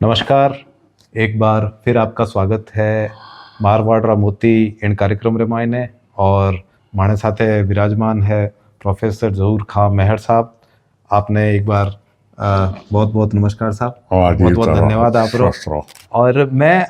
नमस्कार। एक बार फिर आपका स्वागत है मारवाड़ मोती इन कार्यक्रम रे मायने। और माने साथे विराजमान है प्रोफेसर जहूर खां मेहर साहब। आपने एक बार बहुत बहुत नमस्कार साहब, बहुत बहुत धन्यवाद आप रो। और मैं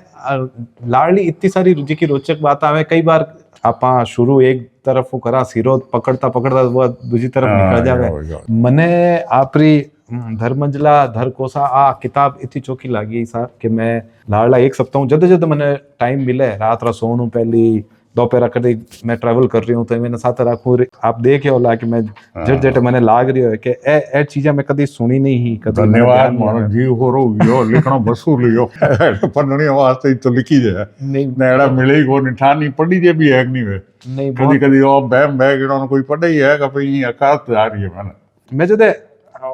लाडली इतनी सारी रुचि की रोचक बात आवे कई बार आपा शुरू एक तरफ वो करा सिरो पकड़ता पकड़ता वो दूसरी तरफ निकल जावे। मने आपरी धर्मंजला धर कोसा आ किताब इतनी चौकी लागी साहब कि मैं लाडला एक सप्ताह जद जद मैंने टाइम मिले रात रा सोनू पहली दोपहर कभी मैं ट्रैवल कर रही हूँ तो मैंने साथ रखूँ। आप देखे होला कि मैं जट जट मैंने लाग रही हो कि ए चीजें मैं कभी सुनी नहीं ही कभी। धन्यवाद मानो जीव हो रो यो लिखना बसू लियो पढ़ने वास्ते तो लिखी जाए नहीं नेड़ा मिले ही को निठानी पढ़ी जे भी है नहीं वे नहीं कभी कभी ओ बैम बैग इनो कोई पढ़े ही है कि भाई अकात आ रही है मैंने मैं जदे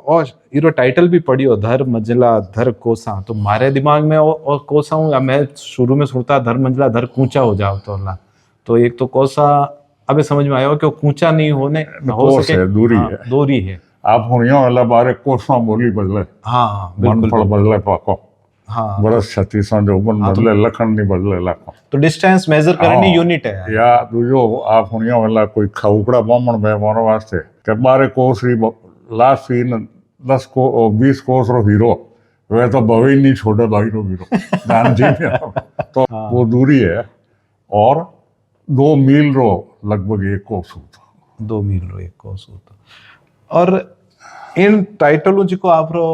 और इरो टाइटल भी पढ़ियो धर मंजिला धर कोसा तो मारे दिमाग में और कोसा हूँ मैं शुरू में सुनता धर मंजिला धर कूचा हो जाओ तो एक तो कोसा अबे समझ में आया कि कूचा नहीं होने हो सके दूरी है दूरी है। आप हुनियो वाला बारे कोसा बोली बदले हाँ मन पड़ बदले पाको हाँ बरस छत्तीस जो मन बदले लखन नहीं बदले लाखों तो डिस्टेंस मेजर करनी यूनिट है या दूजो आप हुनियो वाला कोई खाउकड़ा बामण में मोरो वास्ते के बारे कोसरी लास्ट सीन 10 को 20 कोस रो हीरो वे तो भवे नहीं छोटे भाई रो हीरो दान जी तो वो दूरी है और 2 मील रो लगभग 1 कोस होता 2 मील रो 1 कोस होता। और इन टाइटलों जिको आप रो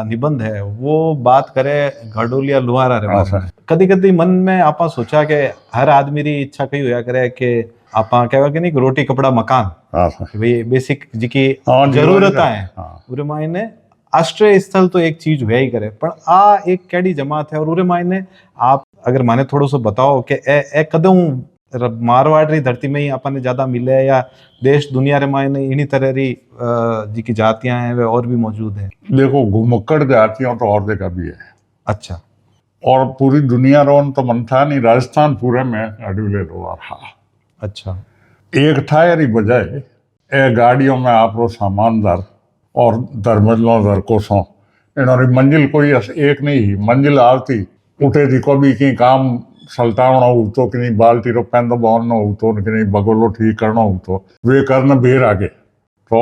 निबंध है वो बात करे घड़ोलिया लुहारा रे कदी कदी मन में आपा सोचा कि हर आदमी री इच्छा कही होया करे कि आपा कहवा कि नहीं रोटी कपड़ा मकान भाई बेसिक जिकी जरूरत है उरे मायने आश्रय स्थल तो एक चीज हुआ ही करे पर आ एक कैडी जमात है और उरे मायने आप अगर माने थोड़ो सो बताओ कि ए कदम मारवाड़ री धरती में ही अपन ज्यादा मिले या देश दुनिया रे मायने इन्हीं तरह री जी की जातियां हैं वे और भी मौजूद है। देखो घुमक्कड़ जातियां तो और जगह भी है। अच्छा और पूरी दुनिया रोन तो मन था नहीं राजस्थान पूरे में अडविले लो रहा। अच्छा एक ठायरी बजाय ए गाड़ियों में आप रो सामान दर और दरमजलों दर को सो इन्होंने मंजिल कोई एक नहीं ही मंजिल आवती उठे थी कभी की काम सल्टावना हो तो कि नहीं बाल्टी रो पेंदो बांधना हो तो कि नहीं बगोलो ठीक करना हो तो वे करना बेर आगे तो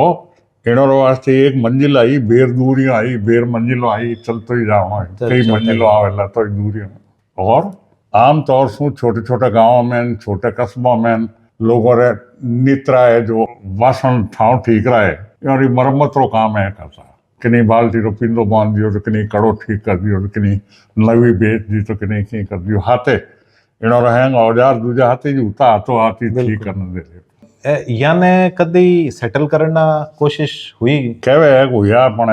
इन्होंने वास्ते एक मंजिल आई बेर दूरियां आई बेर मंजिलों आई चलते ही जाओ कई मंजिलों आवेला तो दूरियां और आमतौर से छोटे छोटे गाँव में छोटे कस्बों में लोगों रे नित्रा है जो वासन ठाव ठीक रहा है यानी मरम्मत रो काम है करता कि नहीं बाल्टी रो पिंदो बांध दियो तो कि नहीं कड़ो ठीक कर दियो तो कि नहीं नवी बेच दी तो कि नहीं की कर दियो हाथे इनो रहेंग औजार दूजा हाथे जी उता हाथों हाथी ठीक करने दे याने कदी सेटल करना कोशिश हुई कहवे है को या पण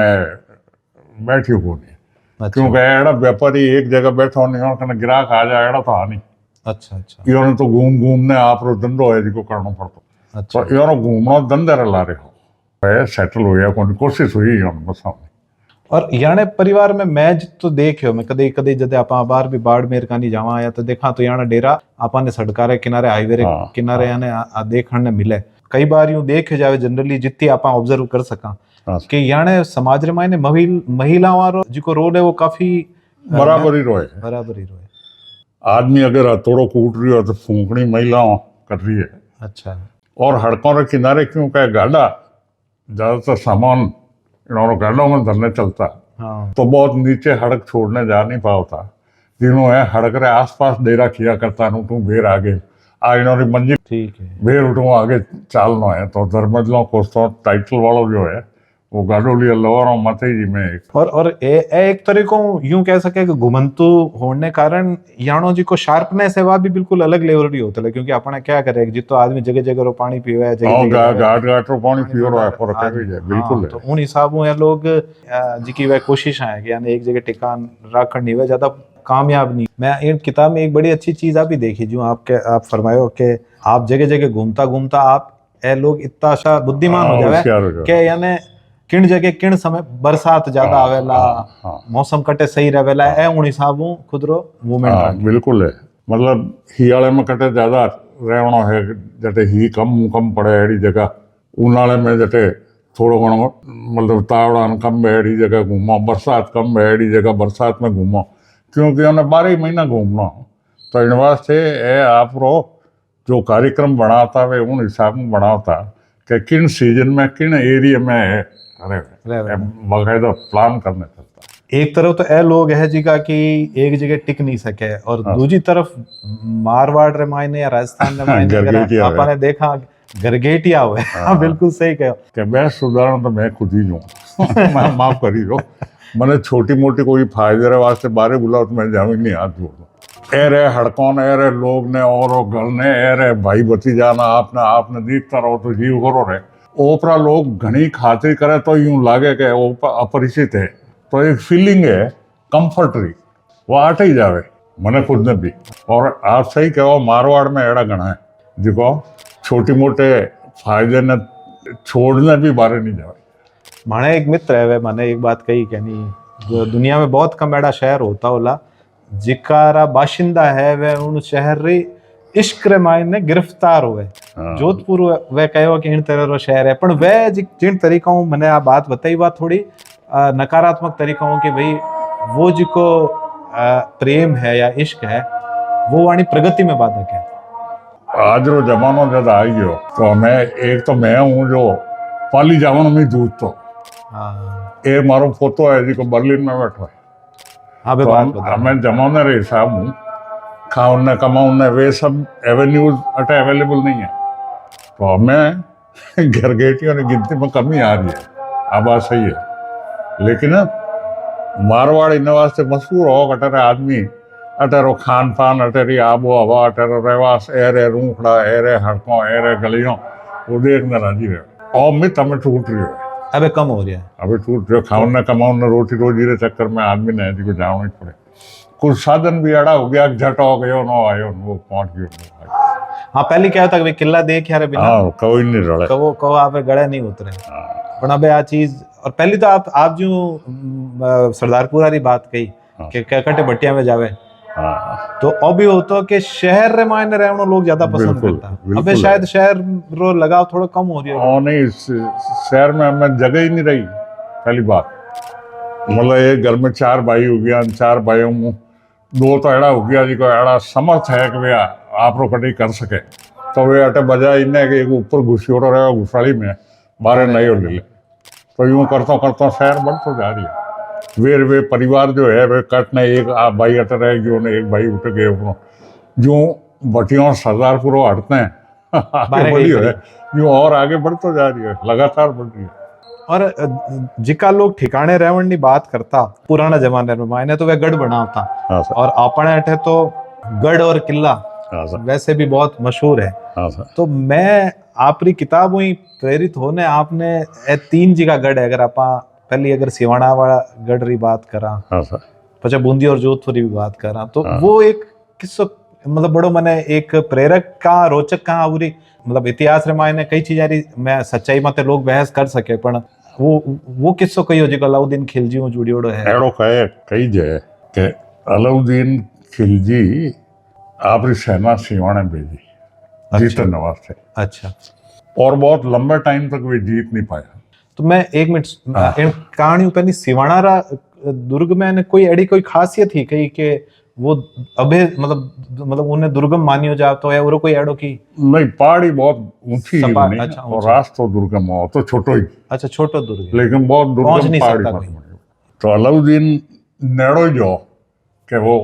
बैठियो को नहीं क्योंकि एड़ा व्यापारी एक जगह बैठो नहीं और कने ग्राहक आ जाए एड़ा तो हानि। अच्छा अच्छा इन्होंने तो घूमने आप रो धंधो है जिको करना पड़तो अच्छा। तो इन्होंने घूमना धंधे ला रहे हो सेटल हो या कोई कोशिश हुई बस। और याने परिवार में मैं तो देखियो मैं कदे कदे जदे आपा बाहर भी बाड़मेर कानी जावा या तो देखा तो याना डेरा आपा ने सड़का रे किनारे हाईवे रे किनारे याने देखण ने मिले कई बार यूं देखे जावे जनरली जितनी आपा ऑब्जर्व कर सका कि याने समाज रे मायने महिलाओं रो जिको रोल है वो काफी बराबरी रोए आदमी अगर हथौड़ो कूट रही हो तो फूंकनी महिलाओं कर रही है। अच्छा और हड़कों के किनारे क्यों क्या गाड़ा ज्यादातर सामान इन्होंने गाड़ों में धरने चलता हाँ। तो बहुत नीचे हड़क छोड़ने जा नहीं पाता जिन्हों है हड़क रे आसपास डेरा किया करता हूँ तू बेर आगे आ इन्होंने मंजिल ठीक है बेर उठू आगे चालना है तो धर्मजलों को तो टाइटल वालों जो है वो गाडोलिया लवर मते जी में एक तरीको यूं कह सके कि घुमंतु होने कारण यानो जी को शार्पनेस है वह भी बिल्कुल अलग लेवल री होता है क्योंकि अपने क्या करे जितो आदमी जगह जगह रो पानी पीवे है घाट रो पानी पियो रहा है फर्क है बिल्कुल तो उन हिसाबों है लोग जी की वह कोशिश है कि यानी एक जगह टिकान रखण नहीं हुआ ज्यादा कामयाब नहीं। मैं एक किताब में एक बड़ी अच्छी चीज आप भी देखी जो आप फरमायो कि आप जगह जगह घूमता घूमता आप ए लोग इतना बुद्धिमान हो जावे कि यानी किन जगह किन समय बरसात ज्यादा आवेला मौसम कटे सही रहेला ए उन हिसाबों खुद रो मूवमेंट बिल्कुल है मतलब हियाले में कटे ज्यादा रहणो है जटे ही कम पड़े एड़ी जगह उनाले में जटे थोड़ो घणो मतलब तावड़ान कम है अड़ी जगह घूमो, बरसात कम है अड़ी जगह बरसात में घूमो, क्योंकि उन्हें 12 महीना घूमना। तो इन वास्ते ए आप जो कार्यक्रम बनाता वे उन हिसाब में बनाता कि किन सीजन में किन एरिया में है, अरे बाकायदा प्लान करने चलता। एक तरफ तो ए लोग है जिका कि एक जगह टिक नहीं सके, और दूसरी तरफ मारवाड़ रे मायने या राजस्थान रे मायने अगर आपने देखा गरगेटिया हुए। हाँ, बिल्कुल सही कहो कि बेस्ट उदाहरण तो मैं खुद ही हूँ। माफ करी दो, मैंने छोटी मोटी कोई फायदे रे वास्ते बारे बुलाओ तो मैं जाऊँ नहीं हाथ जोड़ दो। ए रे हड़कौन ए रे लोग ने और गल ने ए रे भाई बती जाना आपने देखता रहो तो जीव करो रे। ओपरा लोग घनी खातिर करे तो यूं लागे कि वो अपरिचित है, तो एक फीलिंग है कंफर्ट री वो आट ही जावे मैंने खुद ने भी। और आप सही कहो मारवाड़ में एड़ा घना है जिको छोटी मोटे फायदे ने छोड़ने भी बारे नहीं जावे। माने एक मित्र है वे मैंने एक बात कही कि नहीं, दुनिया में बहुत कम ऐसा शहर होता होला जिकारा बाशिंदा है वे उन शहर री इश्क रे मायने गिरफ्तार हुए। जोधपुर वे कहो कि इन तरह रो शहर है, पर वे जिन तरीकों मैंने आ बात बताई बात थोड़ी नकारात्मक तरीकों कि भाई वो जिको प्रेम है या इश्क है वो वाणी प्रगति में बाधक है। आज रो जमानो जब आई गयो तो मैं हूँ जो पाली जावन में दूध तो ये मारो फोटो है जिको बर्लिन में बैठो है। हाँ, तो हमें जमाने रे हिसाब हूँ खाने कमाने वे सब एवेन्यूज अटे अवेलेबल नहीं है, तो हमें गरगेटियों की गिनती में कमी आ रही है। अब बात सही है, लेकिन मारवाड़ इन वास्ते मशहूर हो अटेरे आदमी अटेरो खान पान अटेरी आबो हवा अटेरो रहवास एरे रूखड़ा एरे हड़कों एरे गलियों वो देखने राजी रहे। और मित हमें टूट रही है, अबे कम हो रहा है, अभी टूट रहे खाने कमाने रोटी रोजी रे चक्कर में आदमी ने जी को जाना ही पड़े। कुछ साधन भी अड़ा हो गया, झट हो गयो नो आयो वो पहुंच गयो। हाँ, पहले क्या होता किला देख यार बिना कोई नहीं रड़े कहो आप गड़े नहीं उतरे, पर अबे आ चीज। और पहली तो आप जो सरदारपुरा की बात कही कि कटे भट्टिया में जावे, तो अभी होता कि शहर रे मायने रहना लोग ज्यादा पसंद करता। अबे शायद शहर रो लगाव थोड़ा कम हो रही है। नहीं, शहर में हमें जगह ही नहीं रही। पहली बात मतलब एक घर में 4 भाई हो गया, 4 भाइयों में 2 तो एड़ा हो गया जी को एड़ा समर्थ है कि वे आप रो कटी कर सके, तो वे अटे बजाय इन्हें कि एक ऊपर घुसियोड़ो रहेगा घुसाड़ी में बाहर नहीं हो ले, तो यूं करता करता शहर बढ़ तो जा रही है। वे परिवार जो है वे कटने एक भाई अटे रह गयो ने एक भाई उठ गए अपनो जो बटियों सरदारपुर हटते हैं बड़ी है यूं और आगे बढ़ तो जा रही है, लगातार बढ़ रही है। और जिका लोग ठिकाने रहने की बात करता पुराना जमाने में मायने तो वे गढ़ बनावता, और अपने अठे तो गढ़ और किला वैसे भी बहुत मशहूर है। तो मैं आपरी किताब हुई प्रेरित होने आपने 3 जगह गढ़ है, अगर आप पहली अगर सिवाना वाला गढ़ री बात करा पचा बूंदी और जोधपुर भी बात करा, तो वो एक किस्सो मतलब बड़ो मने एक प्रेरक का रोचक कहा पूरी मतलब इतिहास रे मायने कई चीजा री मैं सच्चाई मते लोग बहस कर सके, पण वो किस्सो कहियो जो अलाउद्दीन खिलजी हूं जुड़ियोड़ो है। एड़ो कई जे के अलाउद्दीन खिलजी आपरी सेना सिवाने भेजी जीतने वास्ते। अच्छा, और बहुत लंबे टाइम तक वे जीत नहीं पाया। तो मैं एक मिनट इन कहानी पहली सिवाना रा दुर्ग में कोई एडी कोई खासियत ही कही के वो अबे मतलब उन्हें दुर्गम मानियो जातो है और कोई एडो की नहीं, पहाड़ी बहुत ऊंची नहीं। अच्छा, और रास्ता दुर्गम हो तो छोटो ही। अच्छा, छोटो दुर्ग लेकिन बहुत दुर्गम पहाड़ी। तो अलाउद्दीन नेड़ो जो कि वो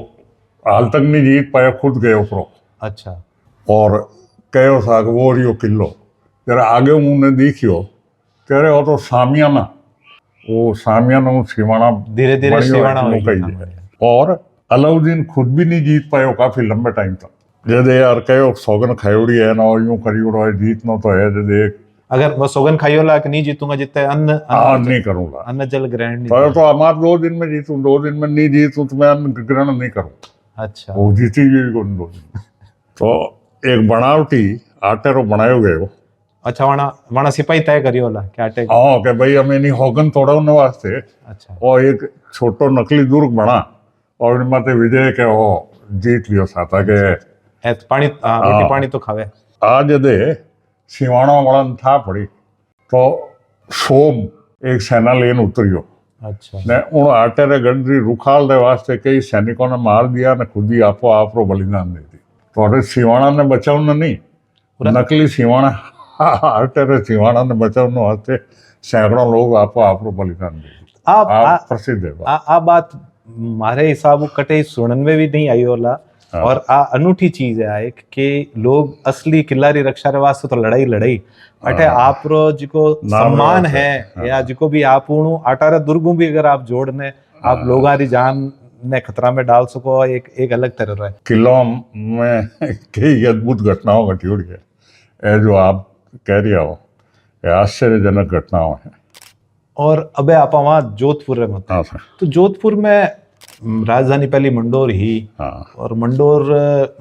हाल तक नहीं जीत पाया, खुद गए ऊपर। अच्छा, और कहो साग वो रियो किलो जरा आगे उन्हें देखियो कह रहे हो तो सामियाना सिवाना धीरे धीरे सिवाना हो गई। और अलाउद्दीन खुद भी नहीं जीत पायो काफी लंबे टाइम तक। जदे यार कहो सौगन खायोड़ी है ना यूं करियोड़ो है जीतना तो है। जदे अगर वो सौगन खायोला कि नहीं जीतूंगा जितने अन्न नहीं करूंगा, अन्न जल ग्रहण नहीं तो हमारे 2 दिन में जीतूं, 2 दिन में नहीं जीतूं तो मैं अन्न ग्रहण नहीं करूँ। अच्छा, वो जीती भी 2 दिन। तो एक बनावटी आटे रो बनायो गयो। अच्छा, वणा सिपाही तय करियो ला के आटे हां के भाई हमें नहीं होगन तोड़ने वास्ते। अच्छा, और एक छोटो नकली दुर्ग बना और माते विजय के हो जीत लियो साथा के पानी रोटी पानी तो खावे। आज दे सिवाणा वाला था पड़ी तो सोम एक सेना लेन उतरियो अच्छा ने उन आटेरे गढ़ रुखाल दे वास्ते कई सैनिकों ने मार दिया ने खुद ही आपो आप रो बलिदान दे दी। तो सीवाणा ने बचावने नहीं, नकली सीवाणा आटेरे सीवाणा ने बचावने वास्ते सैकड़ों लोग आपो आप रो बलिदान दे दी। आप प्रसिद्ध है आ बात मारे हिसाब कटे सुनन में भी नहीं आई होला। हाँ। और आ अनूठी चीज है एक कि लोग असली किल्लारी रक्षा रे वास्ते तो लड़ाई लड़ाई अटे आप रो जिको सम्मान है या जिको भी आप उणु अटारे दुर्गों भी अगर आप जोड़ने आप लोगारी जान ने खतरा में डाल सको एक अलग तरह है। किलों में कई अद्भुत घटनाओं घटी हुई है, ये जो आप कह रही हो ये आश्चर्यजनक घटनाओं है। और अबे आप वहाँ जोधपुर में मत हाँ तो जोधपुर में राजधानी पहली मंडोर ही। हाँ। और मंडोर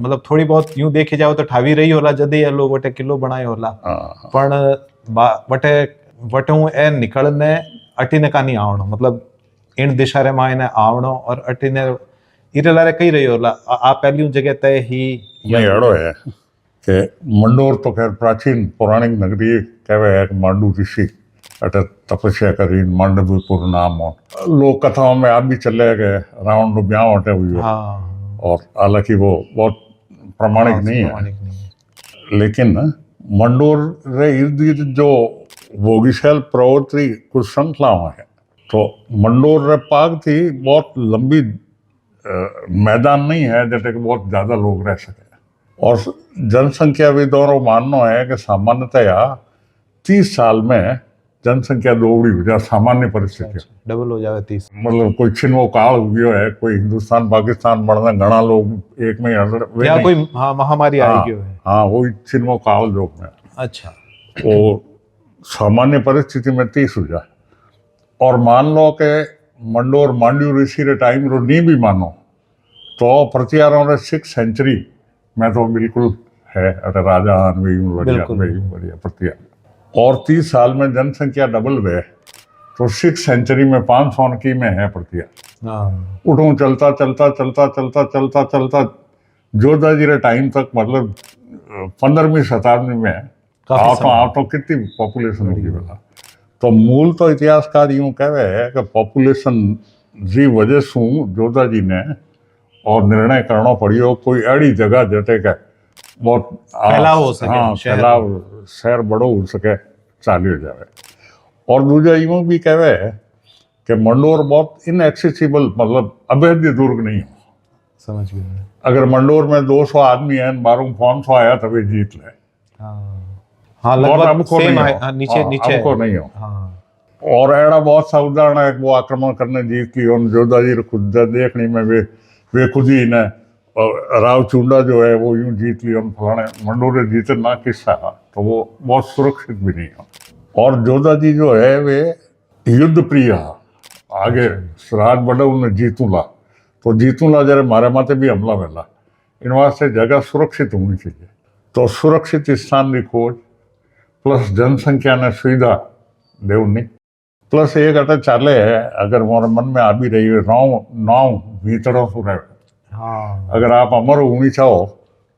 मतलब थोड़ी बहुत यूं देखे जाओ तो ठावी रही होला जदे ये लोग वटे किलो बनाए होला। हाँ। पण वटे वटू ए निकलने अटीने का नहीं आवणो मतलब इन दिशा रे मायने आवणो और अटीने इरे लारे कई रही होला आ पहली जगह तय ही नहीं अड़ो है कि मंडोर तो खैर प्राचीन पौराणिक नगरी कहवे है कि मांडू ऋषि अटे तपस्या करी मांडवीपुर नाम हो। लोक कथाओं में आप भी चले गए रावण रो ब्याह हटे हुई हो। हाँ। और हालांकि वो बहुत प्रमाणिक नहीं है, लेकिन मंडोर रे इर्द गिर्द जो भोगिशैल प्रवृत्ति कुछ श्रृंखलाओं है तो मंडोर रे पाग थी बहुत लंबी मैदान नहीं है जैसे कि बहुत ज्यादा लोग रह सके। और जनसंख्या विदों रो मानना है कि सामान्यतया 30 साल में जनसंख्या दोगुनी हो जाए सामान्य परिस्थिति डबल हो जाए 30 मतलब कोई छिनवो काल हो गयो है कोई हिंदुस्तान पाकिस्तान बढ़ना घना लोग एक में या कोई हाँ महामारी आई गयो है। हाँ वही छिनवो काल जो में अच्छा वो सामान्य परिस्थिति में 30 हो जाए। और मान लो कि मंडोर मांड्यू ऋषि रे टाइम रो नहीं भी मानो तो प्रतियारों रे 6th सेंचुरी में तो बिल्कुल है अरे राजा बढ़िया प्रतिया। और 30 साल में जनसंख्या डबल हुए तो 6th सेंचुरी में 500 की में है प्रतिया। उठूं चलता चलता चलता चलता चलता चलता जोधा जी रे टाइम तक मतलब 15वीं शताब्दी में आप तो कितनी पॉपुलेशन होगी बोला। तो मूल तो इतिहासकार यूं कहवे है कि पॉपुलेशन जी वजह से जोधा जी ने और निर्णय करना पड़ियो कोई अड़ी जगह जटे के बहुत फैलाव हो सके। हाँ फैलाव शहर बड़ो हो सके चालू हो जाए। और दूसरा यूं भी कहवे कि मंडोर बहुत इनएक्सेसिबल मतलब अभेद्य दुर्ग नहीं हो। समझ गए। अगर मंडोर में 200 आदमी है 500 आया तभी जीत ले। हाँ लगभग सेम है नीचे नीचे हमको नहीं हो। हाँ। और ऐसा बहुत सा उदाहरण है वो आक्रमण करने जीत ली और जोधा जी खुद देखनी में वे खुद ही ने राव चुंडा जो है वो यूं जीत ली और फलाने मंडोरे जीते ना किस्सा तो वो बहुत सुरक्षित भी नहीं हो। और जोधा जी जो है वे युद्ध प्रिय आगे राज बड़ा उन्हें जीतूला तो जीतूला जरा मारे माथे भी हमला वेला इन वास्ते जगह सुरक्षित होनी चाहिए। तो सुरक्षित स्थान की खोज प्लस जनसंख्या ने सुविधा देवनी प्लस एक अटे चाले है अगर मोरे मन में आ भी रही है नाव भीतरों सु रहे। हाँ। अगर आप अमर होनी चाहो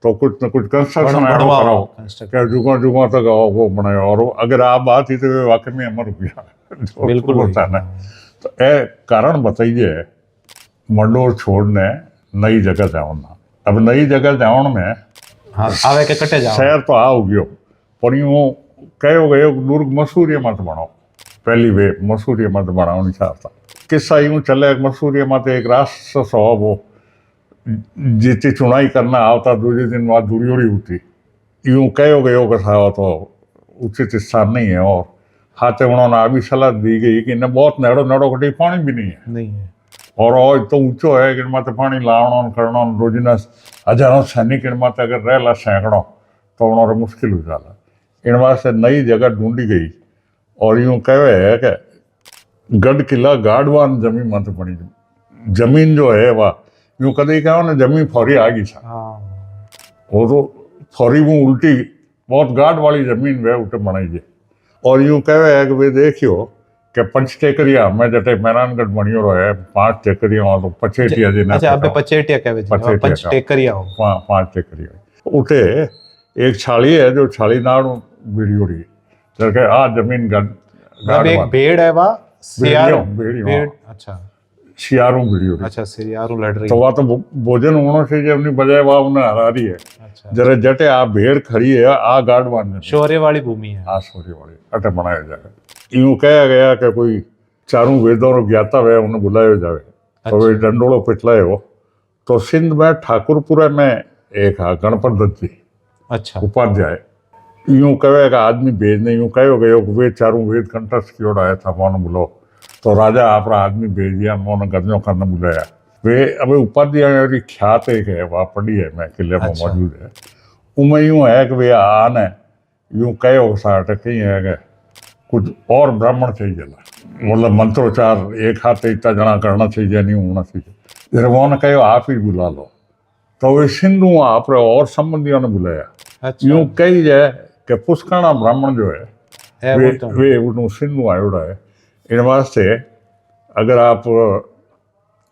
तो कुछ न कुछ कंस्ट्रक्शन कराओ क्या जुगों तक वो बनाए। और अगर आप बात ही तो वाकई में अमर हो गया बिल्कुल होता है। तो ये कारण बताइए मंडोर छोड़ने नई जगह जाना। अब नई जगह जाने में हाँ, आवे के कटे जाओ शहर तो आ गयो पर यूं कहो गयो दुर्ग मसूरी मत बनाओ पहली वे मसूरी मत बनाओ नहीं चाहता। किस्सा यूं चले मसूरी मत एक राष्ट्र सौ वो जीती चुनाई करना आवता दूसरे दिन बाद दुरियोड़ी होती यूं कहो गयो कसा तो उचित स्थान नहीं है। और हाथे उन्होंने आ भी सलाह दी गई कि इन्हें बहुत नेड़ो नेड़ो कटी पानी भी नहीं है और तो ऊंचो है कि माते पानी लावणो करना रोजिना हजारों सैनिक इन माते अगर रहला सैकड़ों तो उन्होंने मुश्किल हो जाला। इन वास्ते नई जगह ढूंढी गई और यूं कहे है कि गढ़ किला गाड़वान जमीन मत बनी जमीन जो है वह यूं कदे कहो ना जमीन फौरी आ गई वो तो फौरी वो उल्टी बहुत गाढ़ वाली जमीन वे उठे बनाई जे। और यूं कहे है कि वे देखियो कि 5 टेकरिया में जटे मैरानगढ़ बनियो रहे 5 टेकरिया तो पचेटिया जी अच्छा अबे पचेटिया कहवे जी 5 टेकरिया हो 5 टेकरिया उठे एक छाली है जो छाली नाड़ वीडियो रही जबकि आ जमीन मतलब एक भेड़ है वह भेड़ियों, भेड़, हाँ। अच्छा शियारू भेड़ियों री। अच्छा सिरियारू लड़ रही तो वह तो भोजन होना चाहिए अपनी बजाय वह उन्हें हरा रही है। अच्छा जरा जटे आ भेड़ खड़ी है आ गार्ड बांधने शौर्य वाली भूमि है। आ सोरी वाली अटे बनाया जाए। यूं कहा गया कि कोई चारों वेदों रो ज्ञाता वे उन्हें बुलाया जावे तो वे डंडोड़ो पिटलाए हो। तो सिंध में ठाकुरपुरा में एक है गणपत दत्त जी अच्छा उपाध्याय। यूं कहेगा आदमी भेज नहीं यूं कहो गयो वे चारों वेद कंठस्थ किया आया था मोन बुलो। तो राजा आपरा आदमी भेज दिया मोन गजों करने बुलाया। वे अब उपाध्याय री ख्यात एक है वह पढ़ी है मैं किले में अच्छा। मौजूद है। उमें यूं है कि वे आने यूं कहो साठ कहीं है कि कुछ और ब्राह्मण चाहिए मतलब मंत्रोच्चार एक हाथ इतना जना करना चाहिए नहीं होना चाहिए। जरा वो ने कहो आप ही बुला लो तो वे सिंधु आप और संबंधियों ने बुलाया। अच्छा यूं कही जाए कि पुष्करणा ब्राह्मण जो है वे वो तो वे उन्होंने सिंधु आयोड़ा है। इन वास्ते अगर आप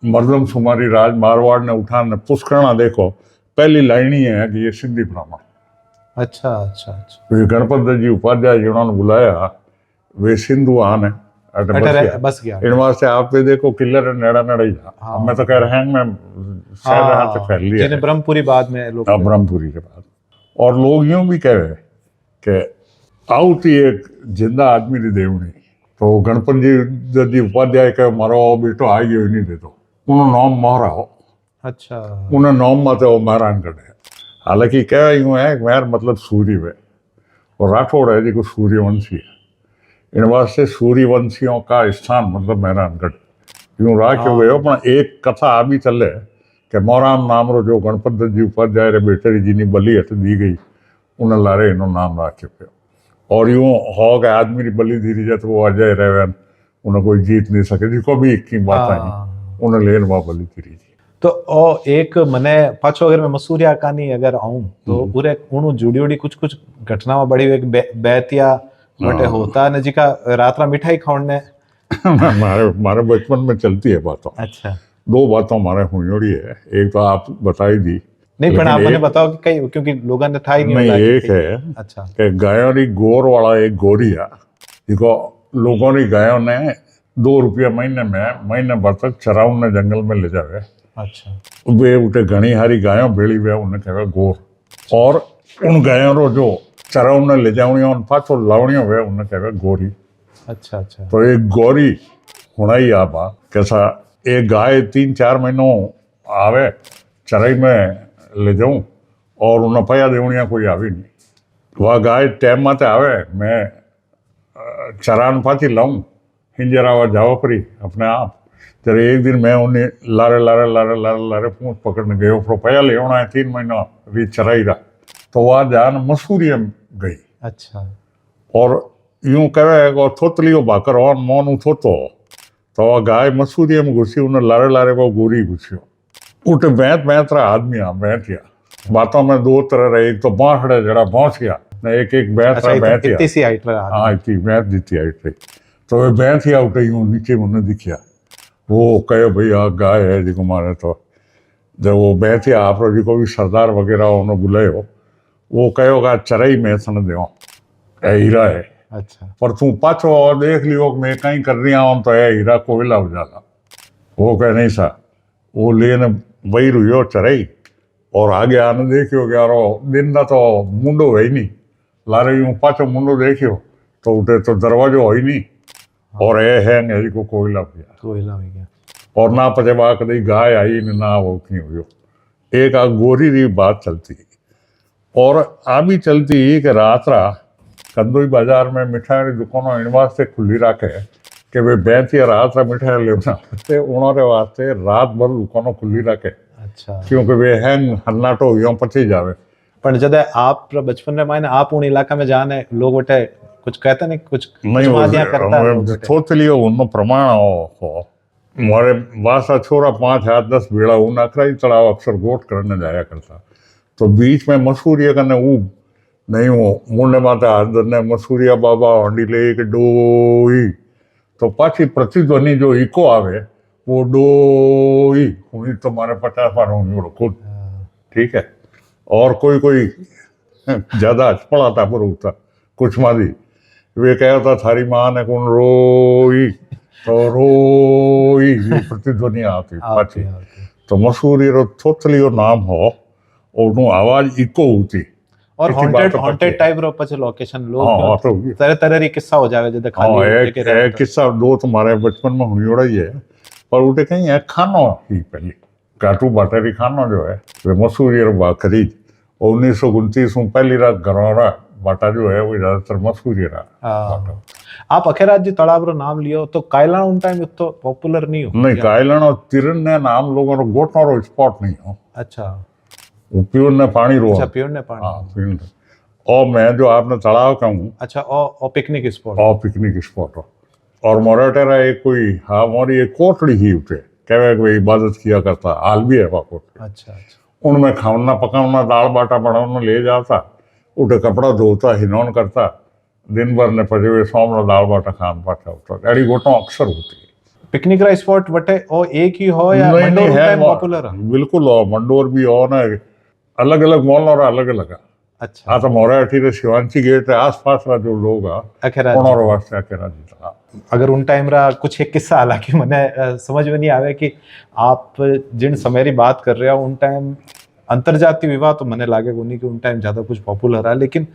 मर्दम सुमारी राज मारवाड़ ने उठाने पुष्करणा देखो पहली लाइन ही है कि ये सिंधी ब्राह्मण। अच्छा अच्छा अच्छा वे गणपत दत्त जी उपाध्याय जी उन्होंने बुलाया वे सिंधु आने अटे बस गया। बस गया इन वास्ते आप पे देखो किले रे नेड़ा नेड़ा ही था। हाँ। मैं तो कह रहा हूँ मैं शायद यहाँ तक फैल लिया जिन्हें ब्रह्मपुरी बाद में लोग है ब्रह्मपुरी के बाद। और लोग यूं भी कह रहे कि आउती एक जिंदा आदमी री देवनी। तो गणपत जी दत्त जी उपाध्याय कहे मारो बेटो आई गयो नहीं दे दो उन्होंने नाम मारा हो। अच्छा उन्हें नाम माते वो महारान कटे। हालांकि कह यूं है मेहर मतलब सूर्य है और राठौड़ है जी को सूर्यवंशी है। इन वास्ते सूर्यवंशियों का स्थान मतलब मेहरानगढ़ यूं राख्यो गयो। पण एक कथा आ भी चले कि मोराम नाम रो जो गणपत दत्त जी उपाध्याय रे बेटे जी नी बलि हट दी गई उन लारे इनो नाम राख्यो गयो। और यूं हो गए आदमी री बलि दी रही तो वो अजय रहे उन्हें कोई जीत नहीं सके जिको भी की बात आई उन्हें लेन वह बलि दी रही। तो ओ एक मने पाछो अगर मैं मसूरिया कानी अगर आऊं तो पूरे उनु जुड़ी उड़ी कुछ कुछ घटनावां बड़ी एक बैतिया बटे होता ने जिका रात्रा मिठाई खाने मारे बचपन में चलती है बातों। अच्छा दो बातों हमारे हुई है एक तो आप बताई दी नहीं पर आपने बताओ कि कई क्योंकि लोगों ने था ही नहीं एक है अच्छा कि गायों री गोर वाला एक गोरिया देखो लोगों री गायों ने 2 रुपया महीने भर तक चराऊ ने जंगल में ले जावे। अच्छा वे उठे घनी हारी गायों भेड़ी वे उन्हें कहे गोर। और उन गायों रो जो चराऊ ने ले जावणी उन पाछो लावणियों वे उन्हें कहे गोरी। अच्छा अच्छा तो एक गोरी होना ही आपा कैसा एक गाय 3-4 महीनों आवे चराई में ले जाऊं और उन्हें पया देवनिया कोई आवी नहीं। वह गाय टाइम माते आवे मैं चरान पाती लाऊं हिंजरावा जाओ परी अपने आप। तेरे एक दिन मैं उन्हें लारे पूंछ पकड़ने गयो फिर पया ले है 3 महीना री चराई रहा। तो वह जान मसूरिया गई। अच्छा और यूं कहे थोतलियो भाकर और मोन थोतो तो वह गाय मसूरिया में घुसी उन्हें लारे वो गोरी घुसियो उठे बैंत रहा आदमी बैठिया। बातों में 2 तरह रहे एक तो बांसड़े जरा बांसिया ने एक बैंत रहा बैठिया। इतनी सी हाइट रहा हाँ इतनी बैंत जीती हाइट रही। तो वे बैंठिया उठे यूं नीचे उन्हें दिखिया वो कहे भाई आ गाय है जी को मारे। तो जब वो बैठिया आप जी को भी सरदार वगैरह उन्हें बुलाए हो वो कहोगा चराई में सन दो हीरा है। अच्छा पर तू पाछो देख लियो मैं कहीं कर रही हूँ तो है हीरा कोयला हो जाता। वो कहे नहीं सा वो लेने वही रुयो चराई और आगे आने देखियो कि यार दिन का तो मुंडो है ही नहीं लारे यूं पाछो मुंडो देखियो तो उठे तो दरवाजो हो ही नहीं और ये है नहीं को कोयला हो गया और ना पचे बा कदी गाय आई ना वो क्यों हुई। एक आ गोरी री बात चलती और आ भी चलती कि रात्रा कंदोई बाजार में मिठाई की दुकानों इन वास्ते खुली रखे कि वे बैंतिया रात रा मिठाई लेना उन्होंने वास्ते रात भर दुकानों खुली रखे। अच्छा क्योंकि वे हैंग हन्नाटो यो पची जावे। पर जब आप बचपन में मायने आप उन इलाका में जाने लोग उठे कुछ कहते नहीं कुछ नहीं थोतली उनमें प्रमाण हो मारे वासा छोरा 5-10 बेड़ा उन अखराई तड़ाव अक्सर गोट करने जाया करता। तो बीच में मसूरिया कने ऊब नहीं वो मुंडे माता हाथ ने मसूरिया बाबा हंडी ले के डोई तो पाछी प्रतिध्वनि जो इको आवे वो डोई हुई तो मारे 50 बार होनी खुद ठीक है। और कोई ज्यादा पड़ा था पर होता कुछ मादी वे कहता थारी मां ने कौन रोई तो रोई ये प्रतिध्वनि आती पाछी तो मशहूर ये थोथली जो नाम हो ओनु आवाज इको होती और इसी हॉन्टेड बात तो हॉन्टेड पक्की टाइप रो पछ लोकेशन हाँ, लोग तो तरह तरह री किस्सा हो जावे जदे हाँ खाली एक जगह रहे एक किस्सा दो तुम्हारे बचपन में हुई ही है पर उठे कहीं है खानो ही पहले काटू बाटेरी खानो जो है वे मशहूर ये बाखरी 1929 में पहली रात घरवाड़ा बाटा जो है वो ज्यादातर मशहूर ही रहा हाँ। आप अखेराज जी तालाब रो नाम लियो तो कायलान उन टाइम तो पॉपुलर नहीं हो नहीं कायलन और तिरन ने नाम लोगों रो गोटनो रो स्पॉट नहीं हो अच्छा प्योर ने पानी रो अच्छा प्योर ने पानी हाँ प्योर ने और मैं जो आपने तालाब कहूँ अच्छा और पिकनिक स्पॉट और पिकनिक स्पॉट हो और मोरेटेरा एक कोई हाँ मोरी एक कोटड़ी ही उठे कहवे कोई इबादत किया करता हाल भी है वहाँ कोटड़ी अच्छा अच्छा उनमें खाना पकाना दाल बाटा बनाना ले जाता उठे कपड़ा धोता हिनौन करता दिन भर ने पजे सोमना दाल बाटा खान पाता होता अड़ी गोटों अक्सर होती है पिकनिक रा स्पॉट बटे ओ एक ही हो या नहीं मंडोर नहीं है टाइम पॉपुलर है बिल्कुल हो मंडोर भी हो ना अलग अलग मॉल और अलग अलग अच्छा हाँ तो मोराठी रे शिवांची गेट है आसपास का जो लोग आ अखेराज जी। उन्होंने वास्ते अकेला जीता अगर उन टाइम रा कुछ एक किस्सा हालांकि मने समझ में नहीं आवे कि आप जिन समय री बात कर रहे हो उन टाइम अंतरजातीय विवाह तो मने लागे कोनी कि उन टाइम ज्यादा कुछ पॉपुलर है लेकिन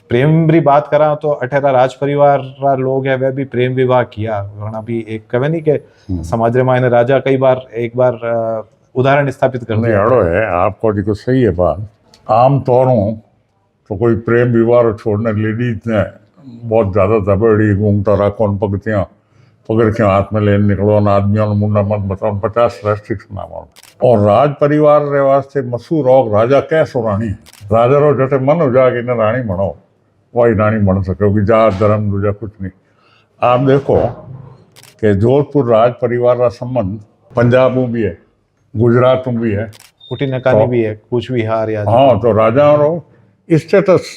प्रेम री बात करा तो अठेरा राज परिवार रा लोग है वह भी प्रेम विवाह किया वरना भी एक कहे नहीं के समाज रे मायने राजा कई बार एक बार उदाहरण स्थापित कर नहीं दिया अड़ो है आपको देखो सही है बात आम तौरों तो कोई प्रेम विवाह छोड़ने लेडीज ने बहुत ज्यादा दबेड़ी घूमता रखो पगतियां पकड़ के हाथ में लेने निकलो न आदमियों ने मुंडा मत बताओ 50 रेस्ट्रिक्शन नाम और राज परिवार रे वास्ते मशहूर हो राजा कैसो रानी राजा रो जटे मन हो जाके इन्हें रानी बनो वही रानी बन सके कि जात धर्म दूजा कुछ नहीं आप देखो कि जोधपुर राज परिवार का संबंध पंजाब में भी है गुजरात में भी है कुटी नकानी तो- भी है कुछ विहार या हाँ तो राजा रो स्टेटस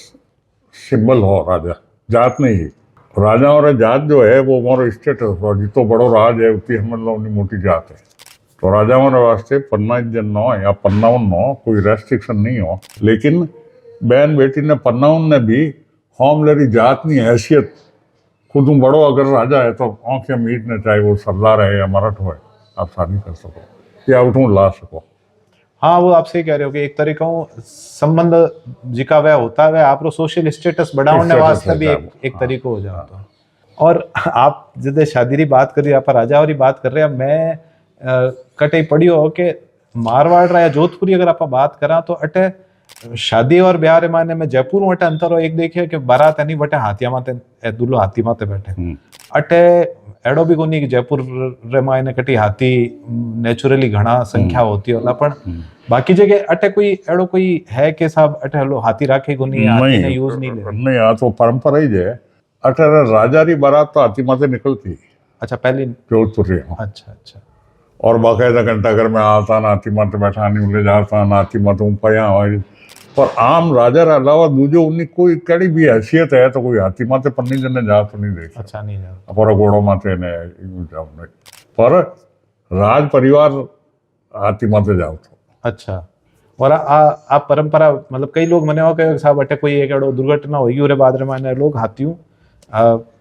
सिंबल हो राजा जात नहीं राजाओं रे जात जो है वो मोरो स्टेटस हो जितो बड़ो राज है उतनी हम लोगों की मोटी जात है तो राजाओं रे वास्ते पन्ना जन नो या पन्नावन नो कोई रेस्ट्रिक्शन नहीं हो लेकिन बहन बेटी ने पन्नावन ने भी होम लेरी जात नहीं हैसियत खुद बड़ो अगर राजा है तो आंखें मीट ने चाहे वो सरदार है या मराठ हो आप शादी कर सको या उठूँ ला सको हाँ वो आप सही कह रहे हो कि एक तरीका संबंध जिका वह होता है वह आप सोशल स्टेटस बढ़ाने Status वास्ते भी है, एक तरीको हो जाता है और आप जैसे शादी री बात कर रही आप राजा और बात कर रहे हैं मैं कटे पढ़ियो हो कि मारवाड़ रा या जोधपुरी अगर आप बात करा तो अटे शादी और ब्याह रे माने में जयपुर में अटे अंतर हो एक देखिए कि बारात है नहीं बटे हाथिया माते दुल्लो हाथी माते बैठे अटे एडो भी कोनी कि जयपुर रे मायने कटी हाथी नेचुरली घना संख्या होती होला पण बाकी जगह अटे कोई एडो कोई है के साहब अटे हलो हाथी राखे कोनी हाथी ने यूज नहीं ले नहीं आ तो परंपरा ही है अठारह राजा री बारात तो हाथी माते निकलती अच्छा पहले जोधपुर री अच्छा अच्छा और बाकायदा घंटाघर में आता नाती माते बैठाने ले जाता नाती माते ऊपया और पर आम राजा रे अलावा दूजो उन्नी कोई कड़ी भी हैसियत है तो कोई हाथी माते पन्नी जने जा तो नहीं देख अच्छा नहीं जाता पर घोड़ो माते ने यूं जाओ नहीं पर राज परिवार हाथी माते जाओ तो अच्छा और आप परंपरा मतलब कई लोग मने हो के साहब अटे कोई एक एडो दुर्घटना होगी और बाद रे माने लोग हाथियों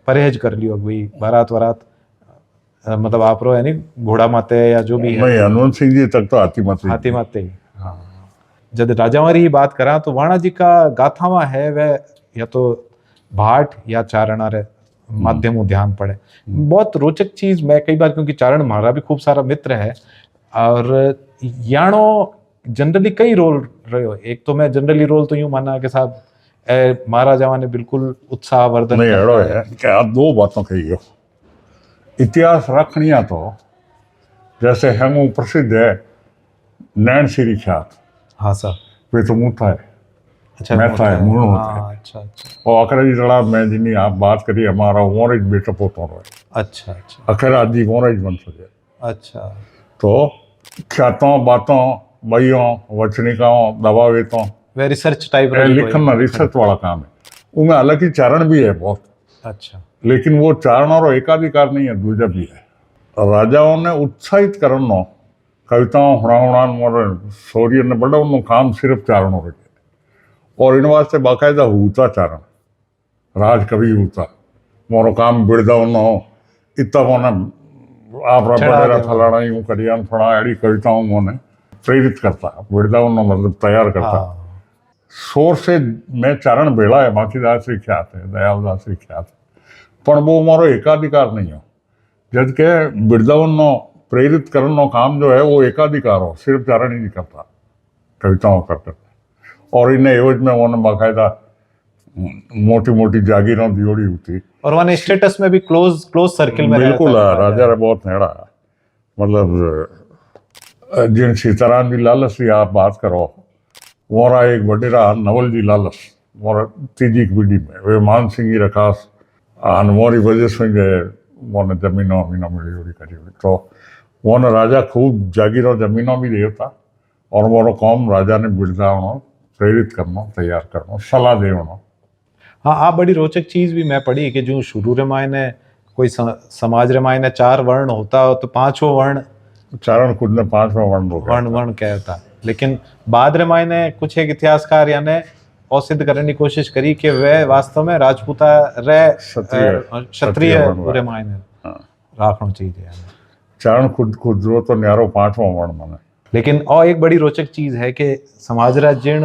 परहेज कर लियो भाई बारात वरात मतलब आप रो है नहीं घोड़ा माते या जो भी है नहीं हनुमान सिंह जी तक तो हाथी माते ही हाँ जब राजावारी ही बात करा तो वाणा जी का गाथावा है वह या तो भाट या चारणा रे माध्यम ध्यान पड़े बहुत रोचक चीज मैं कई बार क्योंकि चारण हमारा भी खूब सारा मित्र है और यानो जनरली कई रोल रहे हो एक तो मैं जनरली रोल तो यूं माना कि साहब महाराजावा ने बिल्कुल उत्साह वर्धन नहीं एड़ो है कि आप दो बातों कही हो इतिहास रखनिया तो जैसे हम प्रसिद्ध है नैन श्री ख्यात हाँ सर वे तो मूठा है अच्छा मैथा है मूल होता है हाँ, अच्छा अच्छा और अखरा जी जड़ा मैं जिन्नी आप बात करी हमारा ओरेज बेटा पोतो रहे अच्छा अच्छा अखरा जी ओरेज बन सके अच्छा तो ख्यातों बातों बइयों वचनिकाओं दबावेतों वे रिसर्च टाइप लिखना रिसर्च वाला काम है उनमें हालांकि चारण भी है बहुत अच्छा लेकिन वो चारण और एकाधिकार नहीं है दूजा भी है राजाओं ने उत्साहित करनो कविताओं हुणावणान और शौर्य ने बड़ा उन्होंने काम सिर्फ चारणों रखे और इन वास्ते बाकायदा होता चारण राज कवि होता मोरो काम बिड़दाव न हो इतना मोने आप बडेरा देवा। फलाना यूं करियान फला अड़ी कविताओं मोने प्रेरित करता बिड़दाव न मतलब तैयार करता हाँ शोर से मैं चारण बेड़ा है माखीदास श्री ख्यात है दयालदास श्री ख्यात है पण वो मारो एकाधिकार नहीं हो जब के बिरदावन नो प्रेरित करने नो काम जो है वो एकाधिकार हो सिर्फ चारण ही नहीं करता कविताओं करते और इन्हें एवज में उन्होंने बाकायदा मोटी मोटी जागीरों दियोड़ी होती और वहाँ स्टेटस में भी क्लोज सर्किल में बिल्कुल रहता है राजा रे बहुत नेड़ा है मतलब जिन सीताराम जी लालस की आप बात करो मोरा एक वडेरा नवल जी लालस मोरा तीजी की पीढ़ी में वे मान सिंह जी रखास मोरी वजह से मोने जमीनों मीनों मिली हुई करी हुई तो मोने राजा खूब जागीरों जमीनों भी देता और मोरो कौम राजा ने बिरदावनो प्रेरित करना तैयार करना सलाह देवनो हाँ आप बड़ी रोचक चीज भी मैं पढ़ी कि जो शुरू रे मायने कोई समाज रे मायने 4 वर्ण होता हो तो 5वां वर्ण चारण खुद ने 5वां वर्ण हो वर्ण वर्ण कहता लेकिन बाद रे मायने कुछ एक इतिहासकार याने और सिद्ध करने की कोशिश करी कि वह वास्तव में राजपूता रे क्षत्रिय रे मायने राखना चाहिए चारण खुद जो तो न्यारो 5वां वर्ण माने लेकिन और एक बड़ी रोचक चीज है कि समाज रा जिन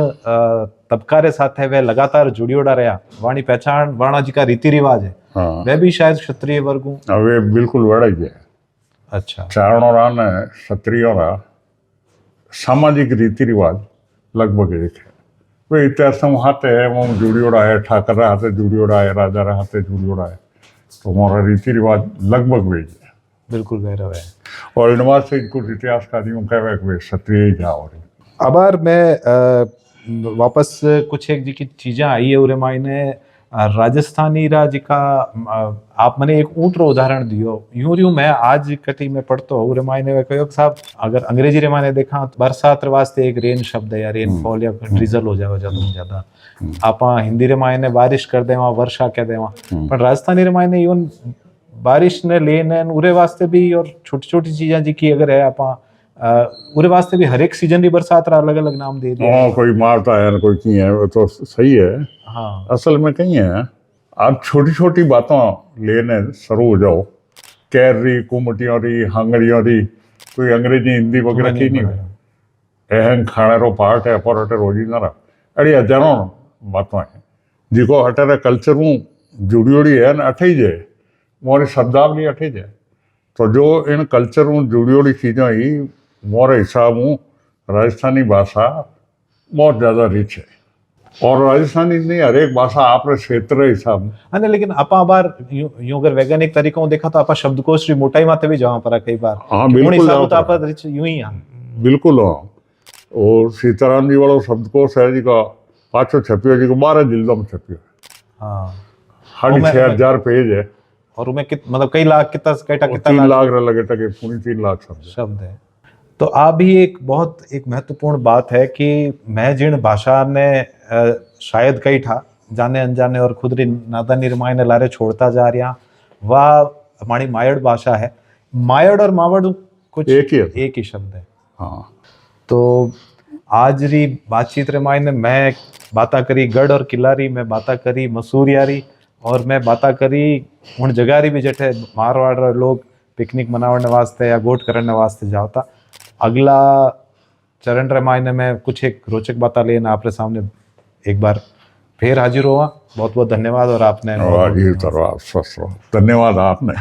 तबका रे साथ है वह लगातार जुड़ियोड़ा रहा वाणी पहचान वाणा जी का रीति रिवाज है हाँ वह भी शायद क्षत्रिय वर्ग हूँ वे बिल्कुल वड़ा ही है अच्छा चारणों रा ने क्षत्रियों रा सामाजिक रीति रिवाज लगभग एक है वे इतिहास हाथे है वो जुड़ियोड़ा है ठाकर रा हाथे जुड़ियोड़ा है राजा रा हाथे जुड़ियोड़ा है तो हमारा रीति रिवाज लगभग वे है बिल्कुल वैरव है और इन बात से कुछ इतिहासकारियों का वे क्षत्रिय ही जाओ अब यार मैं वापस कुछ एक जी की चीज़ें आई है उरे मायने राजस्थानी रा जी का आप मैंने एक ऊँट रो उदाहरण दियो यूं मैं आज कटी में पढ़तो उरे मायने वे कहो साहब अगर अंग्रेजी रे मायने देखा तो बरसात रे वास्ते एक रेन शब्द है या रेनफॉल या ड्रिजल हो जावे ज्यादा आपा हिंदी रे मायने बारिश कर देवा वर्षा कह देवा पर राजस्थानी रे मायने यूं बारिश ने लेने उरे वास्ते भी और छोटी छोटी चीजें जी की अगर है आपा उरे वास्ते भी हर एक सीजन की बरसात रा अलग अलग नाम दे दिया कोई मारता है कोई की है वो तो सही है हाँ असल में कहीं है आप छोटी छोटी बातों लेने शुरू हो जाओ कैर रही कुमटियों रही हंगड़ियों रही कोई अंग्रेजी हिंदी वगैरह की नहीं है एहन खाने रो पार्ट है पर हटे रोजी ना रहा अड़ी हजारों बातों है जिको हटे कल्चर हूँ जुड़ी उड़ी है ना अठे जाए मोरे शब्दावली अठे जाए तो जो इन कल्चर हूँ जुड़ी उड़ी चीज़ें ही मोरे हिसाब हूँ राजस्थानी भाषा बहुत ज़्यादा रिच है और राजस्थानी नहीं हर एक भाषा आपरे क्षेत्र हिसाब हाँ नहीं लेकिन आपा बार यूं अगर वैज्ञानिक तरीकों देखा तो आपा शब्दकोश री मोटाई माते भी जावा पर कई बार हाँ बिल्कुल तो आपा रिच यूं ही हाँ बिल्कुल हाँ और सीताराम जी वालों शब्दकोश है जी का पाँचों छपियो जी को 12 जिल्दों में छपियो हाँ 6,500 पेज है और उनमें मतलब कई लाख कितना 3 लाख लगे टके पूरी 3 लाख शब्द है तो आप भी एक बहुत एक महत्वपूर्ण बात है कि मैं जिन भाषा ने शायद कई था जाने अनजाने और खुद री नादानी रमायने लारे छोड़ता जा रहा वह हमारी मायड़ भाषा है मायड़ और मावड़ कुछ एक ही शब्द है हाँ तो आज री बातचीत रे मायने मैं बाता करी गढ़ और किला मैं बाता करी मसूरियारी और मैं बाता करी उन जगह री भी जठे मारवाड़ लोग पिकनिक मनावने वास्ते या गोट करने वास्ते जाता अगला चरण रे मायने में कुछ एक रोचक बातें लेना आपके सामने एक बार फिर हाजिर हुआ बहुत बहुत धन्यवाद और आपने धन्यवाद आपने